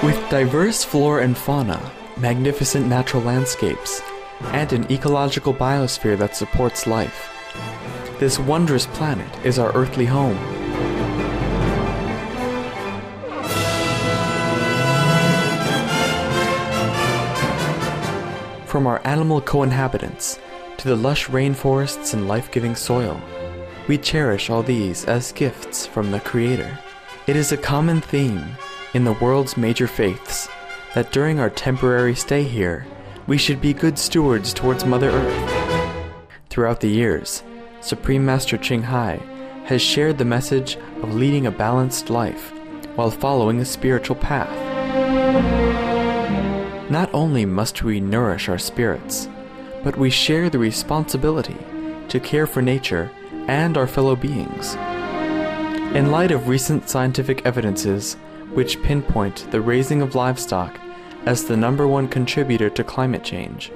With diverse flora and fauna, magnificent natural landscapes, and an ecological biosphere that supports life, this wondrous planet is our earthly home. From our animal co-inhabitants to the lush rainforests and life-giving soil, we cherish all these as gifts from the Creator. It is a common theme in the world's major faiths that during our temporary stay here, we should be good stewards towards Mother Earth. Throughout the years, Supreme Master Ching Hai has shared the message of leading a balanced life while following a spiritual path. Not only must we nourish our spirits, but we share the responsibility to care for nature and our fellow beings. In light of recent scientific evidences which pinpoint the raising of livestock as the #1 contributor to climate change,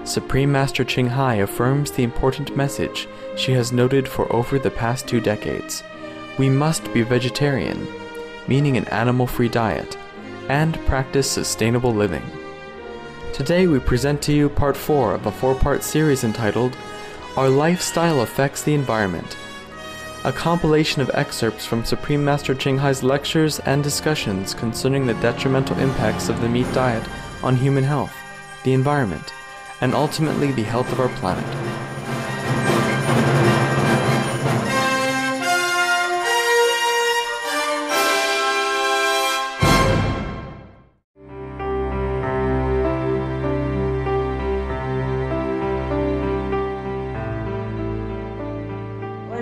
Supreme Master Ching Hai affirms the important message she has noted for over the past 2 decades. We must be vegetarian, meaning an animal-free diet, and practice sustainable living. Today we present to you part 4 of a 4-part series entitled Our Lifestyle Affects the Environment, a compilation of excerpts from Supreme Master Ching Hai's lectures and discussions concerning the detrimental impacts of the meat diet on human health, the environment, and ultimately the health of our planet.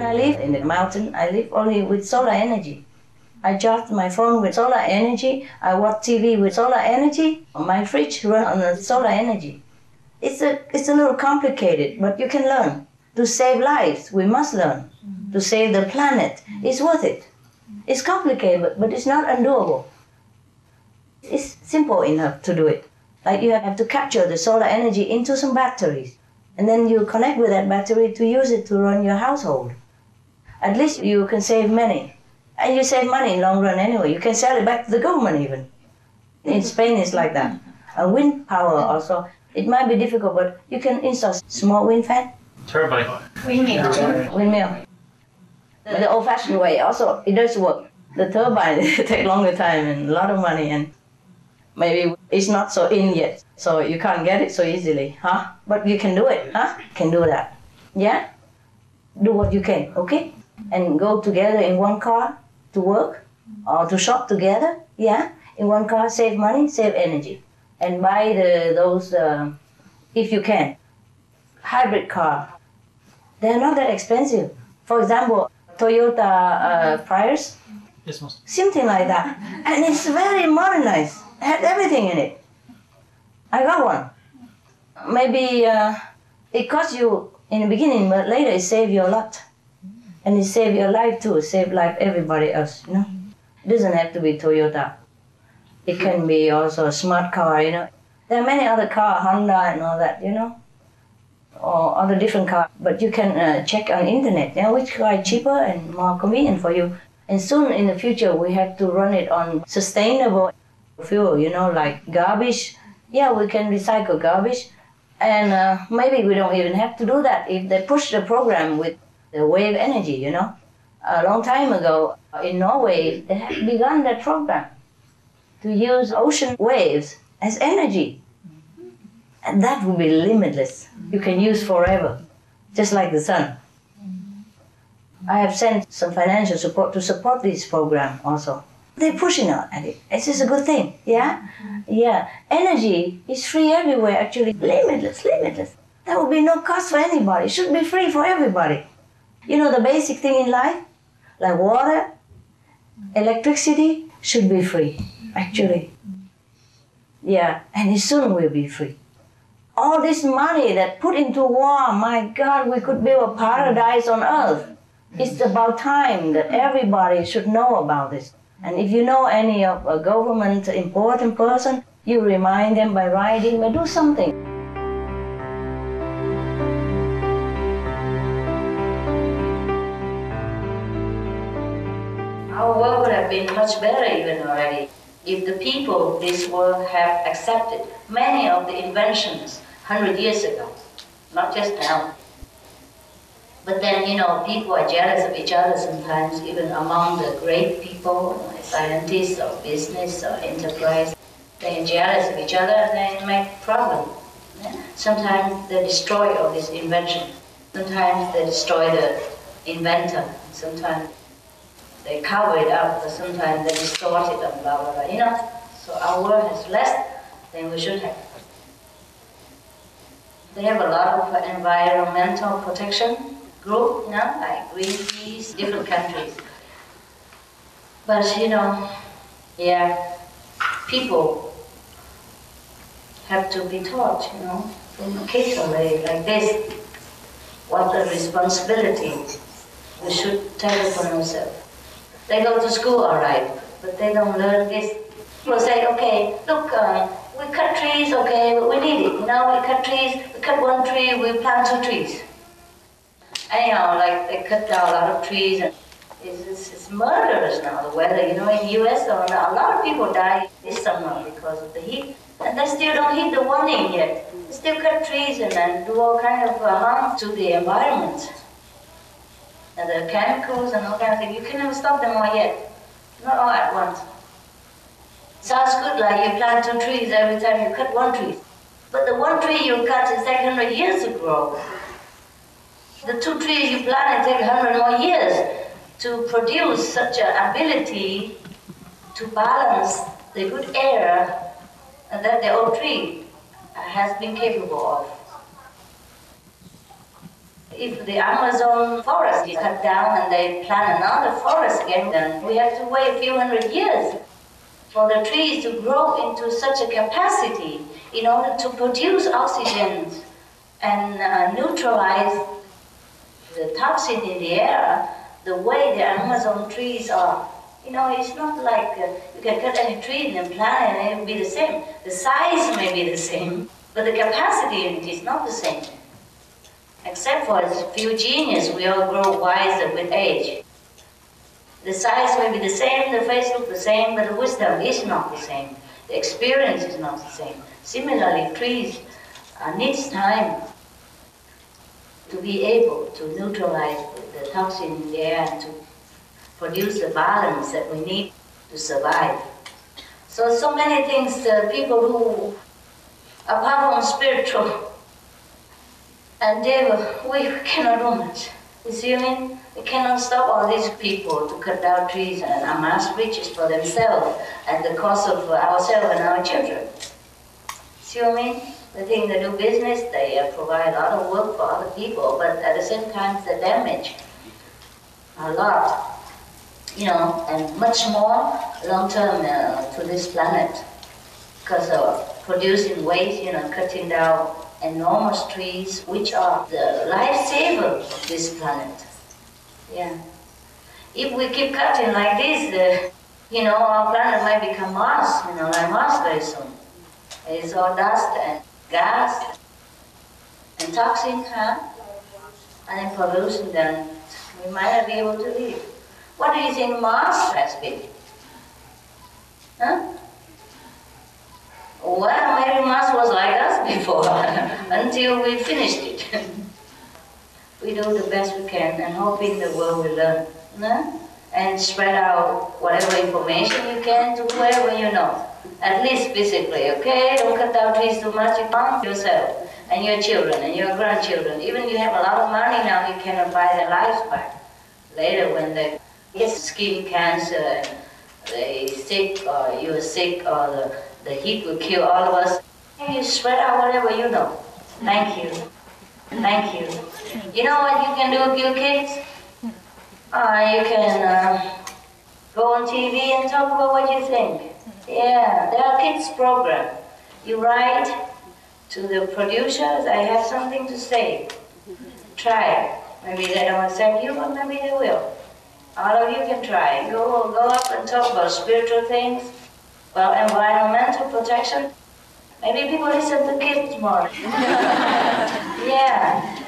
I live in the mountain. I live only with solar energy. I charge my phone with solar energy. I watch TV with solar energy. My fridge runs on the solar energy. It's a little complicated, but you can learn. To save lives, we must learn. To save the planet, it's worth it. It's complicated, but it's not undoable. It's simple enough to do it. Like you have to capture the solar energy into some batteries, and then you connect with that battery to use it to run your household. At least you can save money. And you save money in long run anyway. You can sell it back to the government even. In Spain it's like that. Wind power also. It might be difficult, but you can install small wind fan. Turbine. Windmill. Windmill. The old-fashioned way also, it does work. The turbine take longer time and a lot of money, and maybe it's not so in yet, so you can't get it so easily, huh? But you can do it, huh? Can do that. Yeah? Do what you can, okay? And go together in one car to work or to shop together, yeah? In one car, save money, save energy. And buy those, if you can, hybrid car. They're not that expensive. For example, Toyota Prius, something like that. And it's very modernized. It has everything in it. I got one. Maybe it costs you in the beginning, but later it saves you a lot. And it saves your life too, save life everybody else, you know. It doesn't have to be Toyota. It can be also a smart car, you know. There are many other cars, Honda and all that, you know, or other different cars. But you can check on internet, you know, which car is cheaper and more convenient for you. And soon in the future, we have to run it on sustainable fuel, you know, like garbage. Yeah, we can recycle garbage. And maybe we don't even have to do that if they push the program with the wave energy, you know. A long time ago in Norway, they have begun that program to use ocean waves as energy. And that will be limitless. You can use forever, just like the sun. I have sent some financial support to support this program also. They're pushing out at it. It's just a good thing, yeah? Yeah. Energy is free everywhere, actually. Limitless, limitless. There will be no cost for anybody. It should be free for everybody. You know, the basic thing in life, like water, electricity, should be free, actually. Yeah, and it soon will be free. All this money that put into war, my God, we could build a paradise on earth. It's about time that everybody should know about this. And if you know any of a government important person, you remind them by writing, by do something. Our world would have been much better even already If the people of this world have accepted many of the inventions 100 years ago, not just now. But then, people are jealous of each other sometimes, even among the great people, like scientists or business or enterprise. They are jealous of each other and they make problems. Sometimes they destroy all this invention. Sometimes they destroy the inventor. Sometimes they cover it up, but sometimes they distort it and blah, blah, blah. So our world has less than we should have. They have a lot of environmental protection group, like Greenpeace, different countries. But, people have to be taught, from occasionally like this, what the responsibility we should take upon ourselves. They go to school, all right, but they don't learn this. People say, okay, look, we cut trees, okay, but we need it. We cut trees, we cut one tree, we plant 2 trees. Anyhow, like they cut down a lot of trees, and it's murderous now, the weather. In the US, a lot of people die this summer because of the heat. And they still don't hit the warning yet. They still cut trees and then do all kind of harm to the environment. And the chemicals and all kind of things, you can never stop them all yet. Not all at once. Sounds good, like you plant 2 trees every time you cut 1 tree. But the 1 tree you cut, it takes 100 years to grow. The 2 trees you plant, it takes 100 more years to produce such an ability to balance the good air that the old tree has been capable of. If the Amazon forest is cut down and they plant another forest again, then we have to wait a few 100 years for the trees to grow into such a capacity in order to produce oxygen and neutralize the toxin in the air the way the Amazon trees are. It's not like you can cut any tree and plant it and it will be the same. The size may be the same, but the capacity in it is not the same. Except for a few geniuses, we all grow wiser with age. The size may be the same, the face looks the same, but the wisdom is not the same. The experience is not the same. Similarly, trees needs time to be able to neutralize the toxin in the air and to produce the balance that we need to survive. So many things, people who, apart from spiritual, and we cannot do much. You see what I mean? We cannot stop all these people to cut down trees and amass riches for themselves at the cost of ourselves and our children. See what I mean? They think they do business, they provide a lot of work for other people, but at the same time they damage a lot, and much more long-term to this planet because of producing waste, cutting down enormous trees, which are the lifesaver of this planet. Yeah. If we keep cutting like this, our planet might become Mars, like Mars very soon. It's all dust and gas and toxins, and then pollution, then we might not be able to live. What do you think Mars has been? Huh? Well, maybe Mars was like us before, until we finished it. We do the best we can and hoping the world will learn. And spread out whatever information you can to whoever you know. At least physically, okay? Don't cut down trees too much, you harm yourself and your children and your grandchildren. Even if you have a lot of money now, you cannot buy their lives back. Later when they get skin cancer and they sick or you're sick or the heat will kill all of us, you spread out whatever you know. Thank you. Thank you. You know what you can do with your kids? You can go on TV and talk about what you think. Yeah, there are kids' program. You write to the producers, I have something to say. Try it. Maybe they don't accept you, but maybe they will. All of you can try. Go up and talk about spiritual things, about environmental protection. Maybe people listen to kids more. Yeah.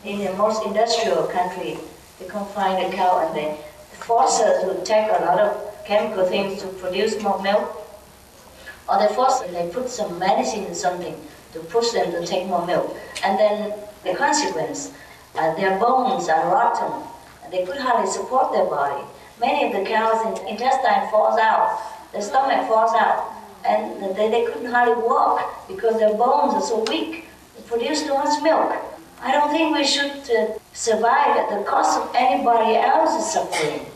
In the most industrial country, they confine the cow and they force her to take a lot of chemical things to produce more milk. or they put some medicine in something to push them to take more milk. And then the consequence, their bones are rotten. They could hardly support their body. Many of the cows' intestine falls out, their stomach falls out, and they couldn't hardly walk because their bones are so weak. They produce too much milk. I don't think we should survive at the cost of anybody else's suffering,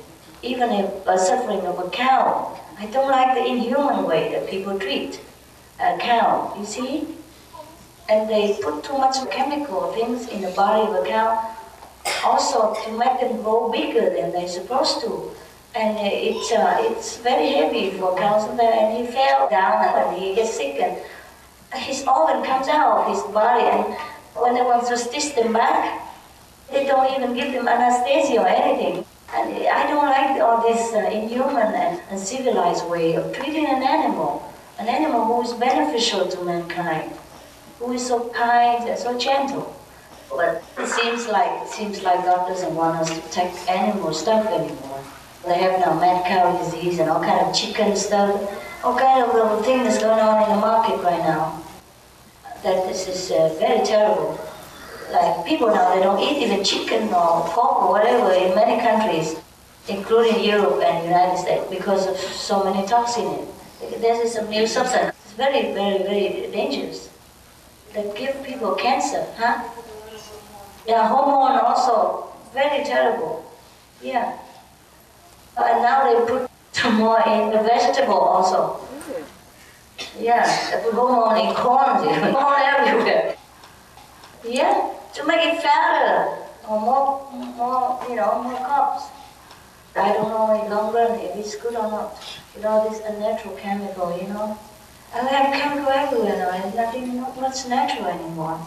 even if a suffering of a cow. I don't like the inhuman way that people treat a cow, you see? And they put too much chemical things in the body of a cow, also to make them grow bigger than they're supposed to. And it's very heavy for cows, and he fell down and he gets sick, and his organ comes out of his body, and when they want to stitch them back, they don't even give them anesthesia or anything. And I don't like all this inhuman and civilized way of treating an animal who is beneficial to mankind, who is so kind and so gentle. But it seems like God doesn't want us to take animal stuff anymore. They have now mad cow disease and all kind of chicken stuff, all kind of little things that's going on in the market right now. That this is very terrible. Like people now, they don't eat even chicken or pork or whatever in many countries, including Europe and the United States, because of so many toxins in it. There's some new substance. It's very, very, very dangerous. That give people cancer, huh? Yeah, hormone also, very terrible. Yeah. And now they put some more in the vegetable also. Yeah, they put hormone in corn, corn everywhere. Yeah, to make it fatter or more carbs. I don't know in long run if it's good or not. This unnatural chemical, And we have chemical everywhere now, and not much natural anymore.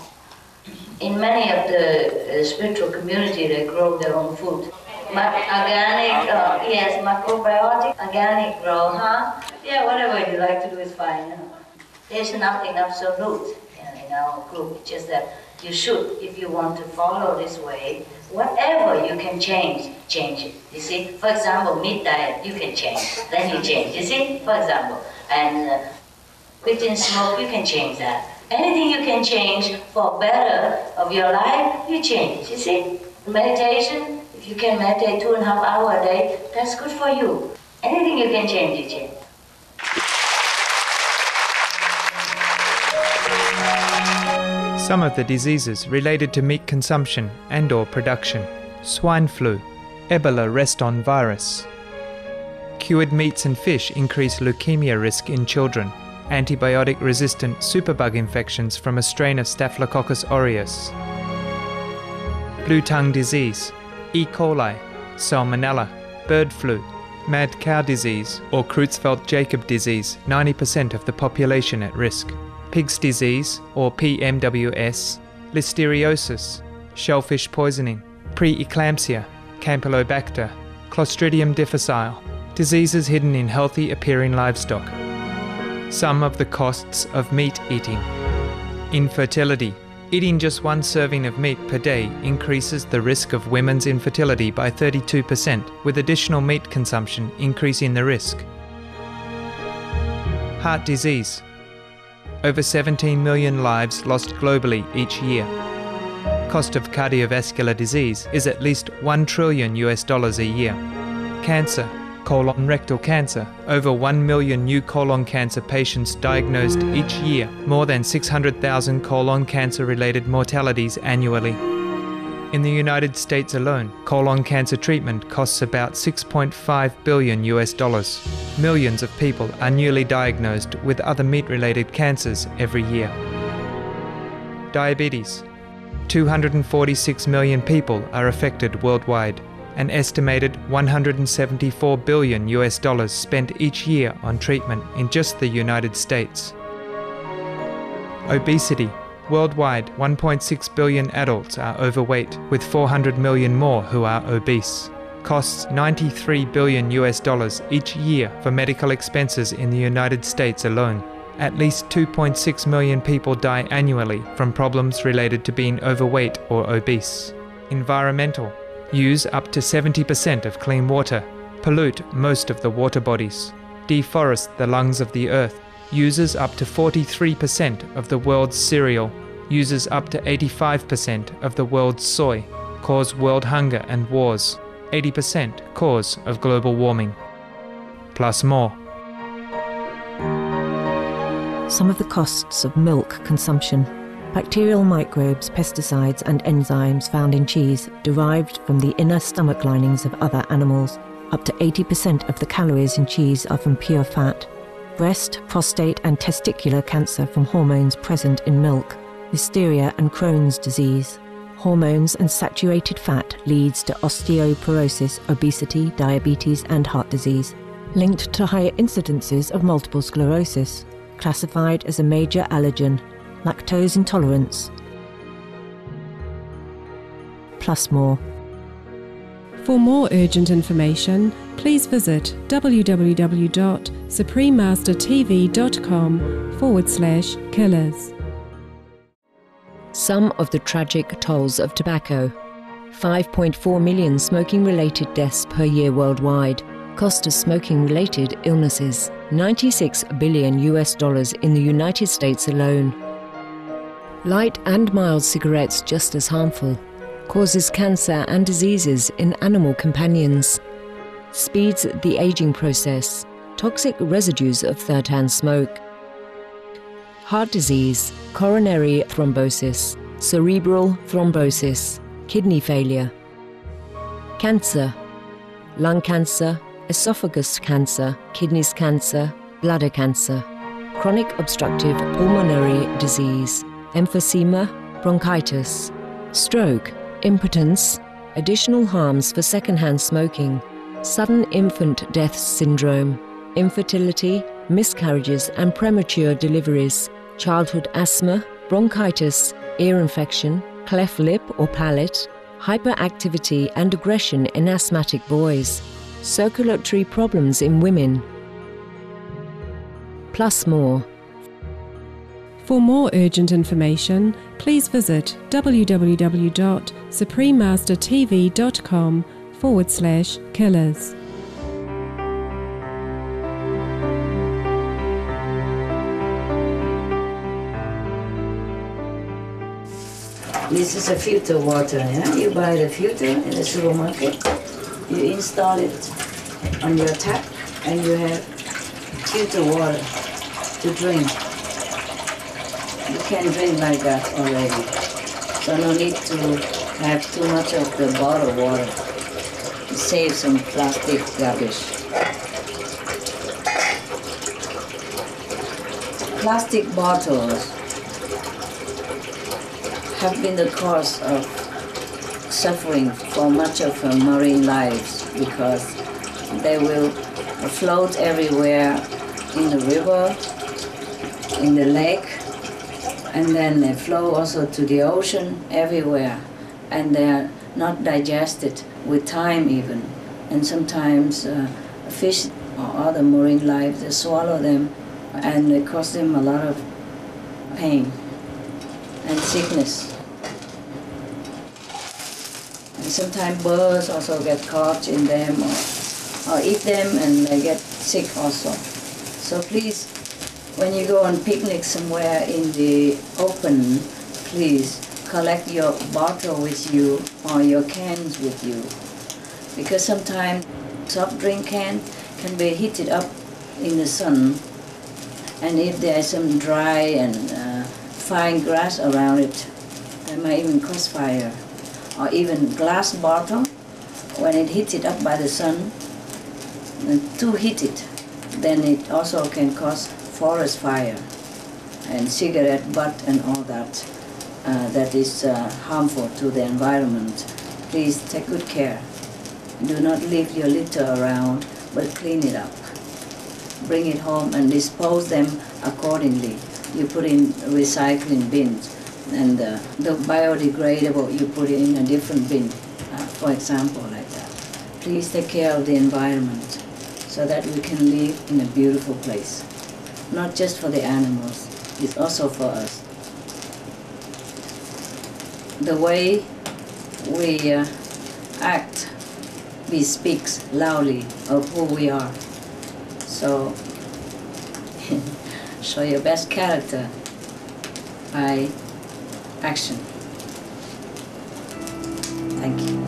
In many of the spiritual community, they grow their own food. Organic, yes, macrobiotic, organic grow, huh? Yeah, whatever you like to do is fine. There's nothing absolute in our group. It's just that you should, if you want to follow this way, whatever you can change it. You see, for example, meat diet, you can change. Then you change, you see, for example. And quitting smoke, you can change that. Anything you can change for better of your life, you change, you see. Meditation, if you can meditate 2.5 hours a day, that's good for you. Anything you can change, you change. Some of the diseases related to meat consumption and/or production: swine flu, Ebola reston virus. Cured meats and fish increase leukemia risk in children. Antibiotic-resistant superbug infections from a strain of Staphylococcus aureus. Blue tongue disease, E. coli, salmonella, bird flu, mad cow disease or Creutzfeldt-Jakob disease, 90% of the population at risk. Pig's disease or PMWS, listeriosis, shellfish poisoning, preeclampsia, Campylobacter, Clostridium difficile, diseases hidden in healthy appearing livestock. Some of the costs of meat eating. Infertility. Eating just 1 serving of meat per day increases the risk of women's infertility by 32%, with additional meat consumption increasing the risk. Heart disease. Over 17 million lives lost globally each year. Cost of cardiovascular disease is at least $1 trillion a year. Cancer. Colon rectal cancer. Over 1 million new colon cancer patients diagnosed each year, more than 600,000 colon cancer-related mortalities annually. In the United States alone, colon cancer treatment costs about $6.5 billion. Millions of people are newly diagnosed with other meat-related cancers every year. Diabetes. 246 million people are affected worldwide. An estimated $174 billion spent each year on treatment in just the United States. Obesity. Worldwide, 1.6 billion adults are overweight, with 400 million more who are obese. Costs $93 billion each year for medical expenses in the United States alone. At least 2.6 million people die annually from problems related to being overweight or obese. Environmental. Use up to 70% of clean water. Pollute most of the water bodies. Deforest the lungs of the earth. uses up to 43% of the world's cereal, uses up to 85% of the world's soy, cause world hunger and wars, 80% cause of global warming. Plus more. Some of the costs of milk consumption. Bacterial microbes, pesticides and enzymes found in cheese derived from the inner stomach linings of other animals. Up to 80% of the calories in cheese are from pure fat. Breast, prostate and testicular cancer from hormones present in milk. Listeria and Crohn's disease. Hormones and saturated fat leads to osteoporosis, obesity, diabetes and heart disease. Linked to higher incidences of multiple sclerosis. Classified as a major allergen. Lactose intolerance. Plus more. For more urgent information, please visit www.suprememastertv.com/killers. Some of the tragic tolls of tobacco. 5.4 million smoking-related deaths per year worldwide. Cost of smoking-related illnesses. $96 billion in the United States alone. Light and mild cigarettes just as harmful. Causes cancer and diseases in animal companions. Speeds the aging process. Toxic residues of third-hand smoke. Heart disease, coronary thrombosis, cerebral thrombosis, kidney failure. Cancer, lung cancer, esophagus cancer, kidneys cancer, bladder cancer. Chronic obstructive pulmonary disease. Emphysema, bronchitis, stroke, impotence, additional harms for secondhand smoking, sudden infant death syndrome, infertility, miscarriages and premature deliveries, childhood asthma, bronchitis, ear infection, cleft lip or palate, hyperactivity and aggression in asthmatic boys, circulatory problems in women. Plus more. For more urgent information, please visit www.suprememastertv.com/killers. This is a filter water, yeah? You buy the filter in the supermarket, you install it on your tap, and you have filter water to drink. You can drink like that already. So no need to have too much of the bottled water. Save some plastic garbage. Plastic bottles have been the cause of suffering for much of marine lives because they will float everywhere in the river, in the lake, and then they flow also to the ocean everywhere, and they are not digested with time even. And sometimes fish or other marine life, they swallow them and they cause them a lot of pain and sickness. And sometimes birds also get caught in them or eat them and they get sick also. So please, when you go on picnic somewhere in the open, please collect your bottle with you or your cans with you. Because sometimes soft drink can be heated up in the sun, and if there is some dry and fine grass around it, that might even cause fire. Or even glass bottle, when it heated up by the sun, and too heated, then it also can cause forest fire and cigarette butt and all that. That is harmful to the environment. Please take good care. Do not leave your litter around, but clean it up. Bring it home and dispose them accordingly. You put in recycling bins, and the biodegradable you put it in a different bin, for example, like that. Please take care of the environment so that we can live in a beautiful place. Not just for the animals, it's also for us. The way we act, we speak loudly of who we are. So Show your best character by action. Thank you.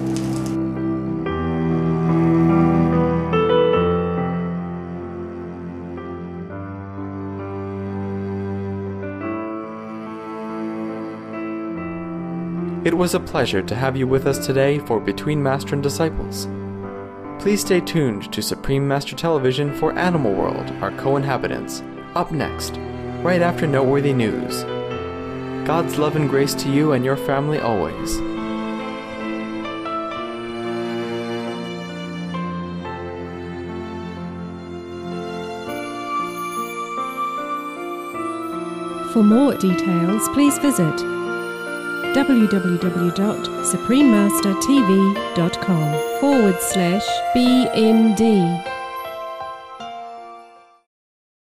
It was a pleasure to have you with us today for Between Master and Disciples. Please stay tuned to Supreme Master Television for Animal World, our co-inhabitants, up next, right after Noteworthy News. God's love and grace to you and your family always. For more details, please visit www.suprememastertv.com/BMD.